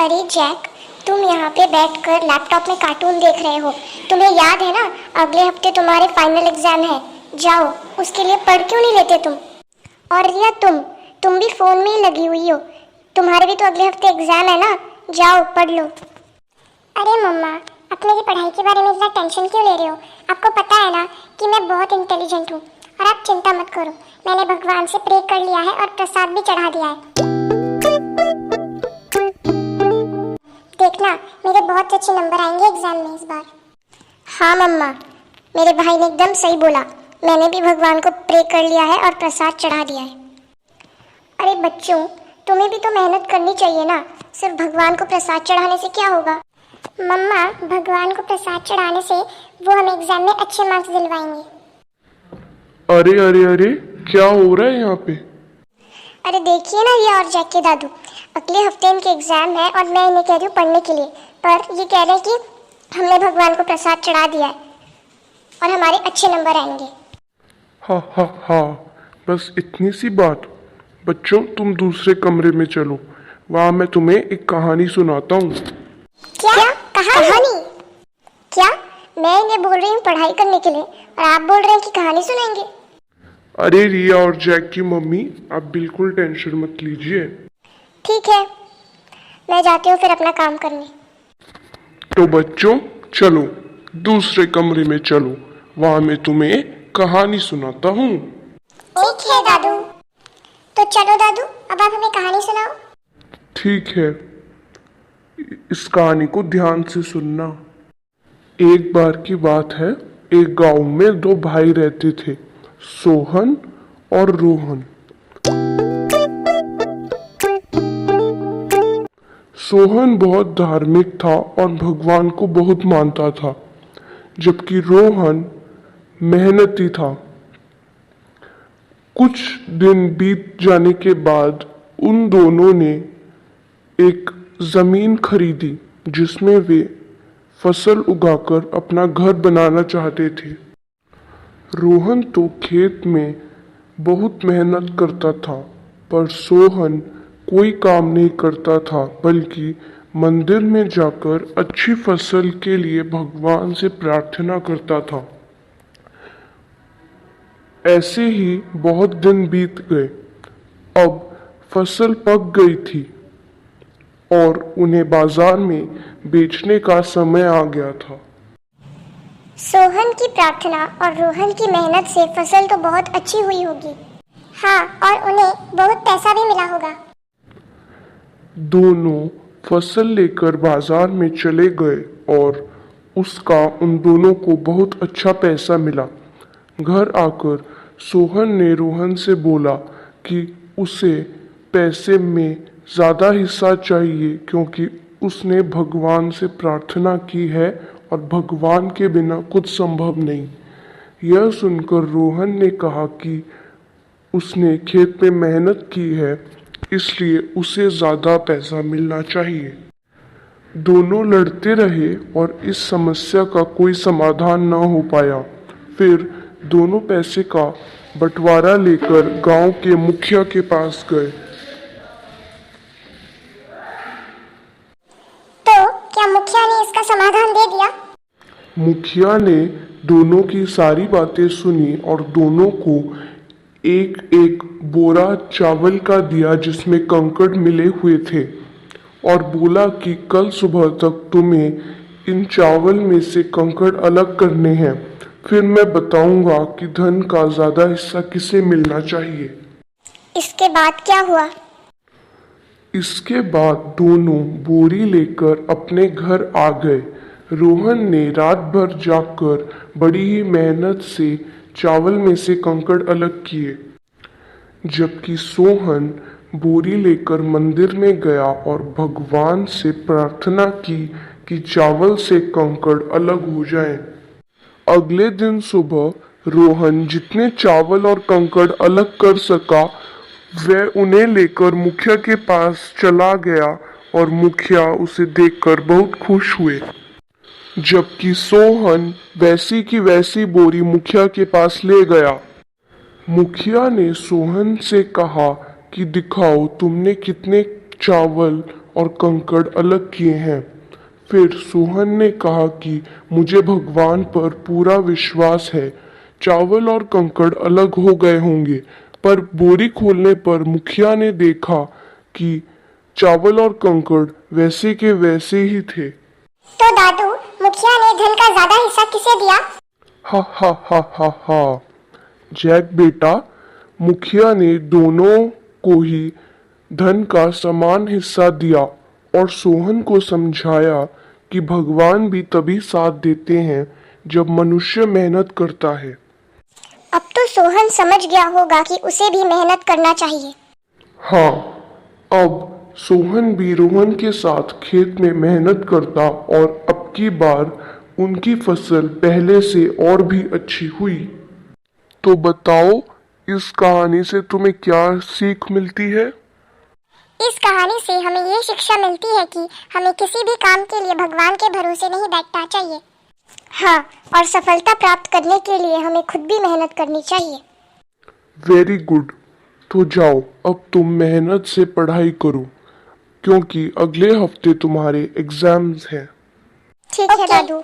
अरे जैक, तुम यहाँ पे बैठकर लैपटॉप में कार्टून देख रहे हो। तुम्हें याद है ना, अगले हफ्ते तुम्हारे फाइनल एग्जाम है। जाओ, उसके लिए पढ़ क्यों नहीं लेते तुम? और रिया, तुम भी फोन में ही लगी हुई हो। तुम्हारे भी तो अगले हफ्ते एग्जाम है ना, जाओ पढ़ लो। अरे मम्मा, आप मेरी पढ़ाई के बारे में इतना टेंशन क्यों ले रहे हो? आपको पता है ना कि मैं बहुत इंटेलिजेंट हूँ। और आप चिंता मत करो, मैंने भगवान से प्रे कर लिया है और प्रसाद भी चढ़ा दिया है। देखना, मेरे बहुत अच्छे नंबर आएंगे एग्जाम में इस बार। हाँ मम्मा, मेरे भाई ने एकदम सही बोला। मैंने भी भगवान को प्रे कर लिया है और प्रसाद चढ़ा दिया है। अरे बच्चों, तुम्हें भी तो मेहनत करनी चाहिए ना। सिर्फ भगवान को प्रसाद चढ़ाने से क्या होगा? मम्मा, भगवान को प्रसाद चढ़ाने से वो हमें एग्जाम में अच्छे मार्क्स दिलवाएंगे। अरे अरे अरे, क्या हो रहा है यहाँ पे? अरे देखिए ना, ये और जैक के दादू, अगले हफ्ते इनके एग्जाम है और मैं इन्हें कह रही हूँ पढ़ने के लिए, पर ये कह रहे हैं कि हमने भगवान को प्रसाद चढ़ा दिया है और हमारे अच्छे नंबर आएंगे। हा हा हा, बस इतनी सी बात। बच्चों, तुम दूसरे कमरे में चलो, वहाँ मैं तुम्हें एक कहानी सुनाता हूँ। क्या कहानी? क्या? मैं इन्हें बोल रही हूँ पढ़ाई करने के लिए और आप बोल रहे हैं कि कहानी सुनाएंगे? अरे रिया और जैक की मम्मी, आप बिल्कुल टेंशन मत लीजिए। ठीक है, मैं जाती हूँ फिर अपना काम करने। तो बच्चों चलो, दूसरे कमरे में चलो, वहाँ मैं तुम्हें कहानी सुनाता हूँ। ठीक है दादू। तो चलो दादू, अब आप हमें कहानी सुनाओ। ठीक है, इस कहानी को ध्यान से सुनना। एक बार की बात है, एक गांव में दो भाई रहते थे, सोहन और रोहन। सोहन बहुत धार्मिक था और भगवान को बहुत मानता था, जबकि रोहन मेहनती था। कुछ दिन बीत जाने के बाद उन दोनों ने एक जमीन खरीदी जिसमें वे फसल उगाकर अपना घर बनाना चाहते थे। रोहन तो खेत में बहुत मेहनत करता था, पर सोहन कोई काम नहीं करता था, बल्कि मंदिर में जाकर अच्छी फसल के लिए भगवान से प्रार्थना करता था। ऐसे ही बहुत दिन बीत गए। अब फसल पक गई थी और उन्हें बाजार में बेचने का समय आ गया था। सोहन की प्रार्थना और रोहन की मेहनत से फसल तो बहुत अच्छी हुई होगी। हाँ, और उन्हें बहुत पैसा भी मिला होगा। दोनों फसल लेकर बाजार में चले गए और उसका उन दोनों को बहुत अच्छा पैसा मिला। घर आकर सोहन ने रोहन से बोला कि उसे पैसे में ज़्यादा हिस्सा चाहिए, क्योंकि उसने भगवान से प्रार्थना की है और भगवान के बिना कुछ संभव नहीं। यह सुनकर रोहन ने कहा कि उसने खेत में मेहनत की है, इसलिए उसे ज़्यादा पैसा मिलना चाहिए। दोनों लड़ते रहे और इस समस्या का कोई समाधान न हो पाया। फिर दोनों पैसे का बंटवारा लेकर गांव के मुखिया के पास गए। तो क्या मुखिया ने इसका समाधान दे दिया? मुखिया ने दोनों की सारी बातें सुनी और दोनों को एक एक बोरा चावल का दिया जिसमें कंकड़ मिले हुए थे, और बोला कि कल सुबह तक तुम्हें इन चावल में से कंकड़ अलग करने हैं। फिर मैं बताऊंगा कि धन का ज्यादा हिस्सा किसे मिलना चाहिए। इसके बाद क्या हुआ? इसके बाद दोनों बोरी लेकर अपने घर आ गए। रोहन ने रात भर जागकर बड़ी ही मेहनत से चावल में से कंकड़ अलग किए, जबकि सोहन बोरी लेकर मंदिर में गया और भगवान से प्रार्थना की कि चावल से कंकड़ अलग हो जाएं। अगले दिन सुबह रोहन जितने चावल और कंकड़ अलग कर सका वह उन्हें लेकर मुखिया के पास चला गया और मुखिया उसे देखकर बहुत खुश हुए, जबकि सोहन वैसी की वैसी बोरी मुखिया के पास ले गया। मुखिया ने सोहन से कहा कि दिखाओ तुमने कितने चावल और कंकड़ अलग किए हैं। फिर सोहन ने कहा कि मुझे भगवान पर पूरा विश्वास है, चावल और कंकड़ अलग हो गए होंगे, पर बोरी खोलने पर मुखिया ने देखा कि चावल और कंकड़ वैसे के वैसे ही थे। तो दादू, मुखिया ने धन का ज्यादा हिस्सा किसे दिया? हा हा हा हा हा। जैक बेटा, मुखिया ने दोनों को ही धन का समान हिस्सा दिया और सोहन को समझाया कि भगवान भी तभी साथ देते हैं जब मनुष्य मेहनत करता है। अब तो सोहन समझ गया होगा कि उसे भी मेहनत करना चाहिए। हाँ, अब सोहन भी रोहन के साथ खेत में मेहनत करता और अब की बार उनकी फसल पहले से और भी अच्छी हुई। तो बताओ, इस कहानी से तुम्हें क्या सीख मिलती है? इस कहानी से हमें ये शिक्षा मिलती है कि हमें किसी भी काम के लिए भगवान के भरोसे नहीं बैठना चाहिए। हाँ, और सफलता प्राप्त करने के लिए हमें खुद भी मेहनत करनी चाहिए। Very good. तो जाओ, अब तुम मेहनत से पढ़ाई करो, क्योंकि अगले हफ्ते तुम्हारे एग्जाम्स हैं। ठीक है दादू।